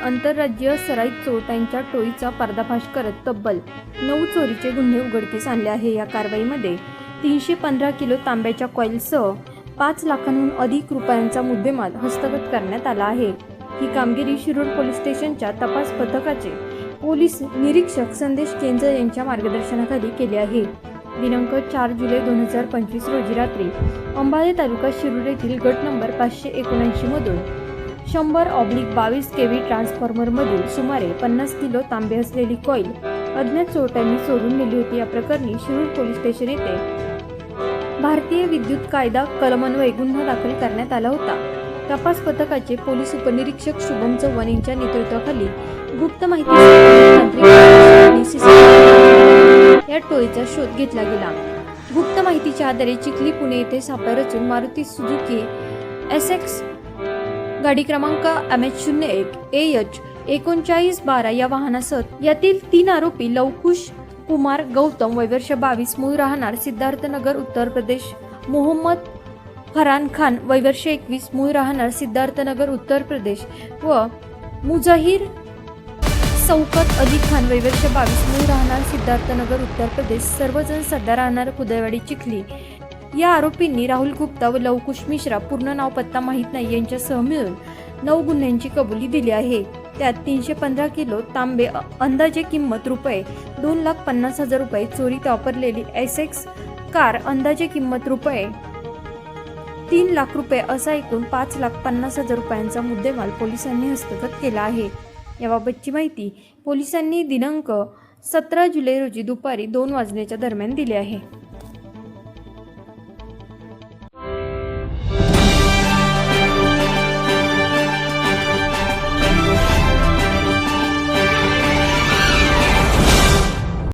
आंतरराज्यीय सराईत चोरट्यांच्या टोळीचा पर्दाफाश करत तब्बल 9 चोरीचे गुन्हे उघडकीस आणले आहे। या कारवाईमध्ये 315 किलो तांब्याच्या कॉईलसह 5 लाखांहून अधिक रुपयांचा मुद्देमाल हस्तगत करण्यात आला आहे। ही कामगिरी शिरूर पोलीस स्टेशनच्या तपास पथकाचे पोलीस निरीक्षक संदेश केंजर यांच्या मार्गदर्शनाखाली केले आहे। दिनांक 4 जुलै 2025 रोजी रात्री अंबाले तालुका शिरूर येथील गट नंबर 579 मधून 100/22 kV ट्रान्सफॉर्मरमधील सुमारे 50 किलो तांबे असलेली कॉईल अज्ञात चोरट्यांनी चोरून नेली होती। या प्रकरणी शिरूर पोलीस स्टेशन येथे भारतीय विद्युत कायदा कलमान्वये गुन्हा दाखल करण्यात आला होता। तपास पथकाचे पोलीस उपनिरीक्षक शुभम चव्हाण यांच्या नेतृत्वाखाली गुप्त माहिती या टोळीचा शोध घेतला गेला। गुप्त माहितीच्या आधारे चिखली पुणे येथे सापळा रचून मारुती सुझुकी SX गाडी क्रमांक MH01 AH 3912 या वाहनासह यातील 3 आरोपी लवकुश कुमार गौतम वय वर्ष 22 मूळ राहणार सिद्धार्थनगर उत्तर प्रदेश, मोहम्मद फरहान खान वय वर्ष 21 मूळ राहणार सिद्धार्थनगर उत्तर प्रदेश व मुजाहिर शौकत अली खान वय वर्ष 22 मूळ राहणार सिद्धार्थनगर उत्तर प्रदेश सर्वजण सध्या राहणार कुदळवाडी चिखली या आरोपींनी राहुल गुप्ता व लवकुश मिश्रा पूर्ण नाव पत्ता माहीत नाही यांच्यासह मिळून 9 गुन्ह्यांची कबुली दिली आहे। त्यात 315 किलो तांबे अंदाजे किंमत रुपये 2,50,000 रुपये, चोरीत वापरलेली SX कार अंदाजे किंमत रुपये 3 लाख रुपये असा एकूण 5,50,000 रुपयांचा मुद्देमाल पोलिसांनी हस्तगत केला आहे। याबाबतची माहिती पोलिसांनी दिनांक 17 जुलै रोजी दुपारी 2 वाजण्याच्या दरम्यान दिली आहे।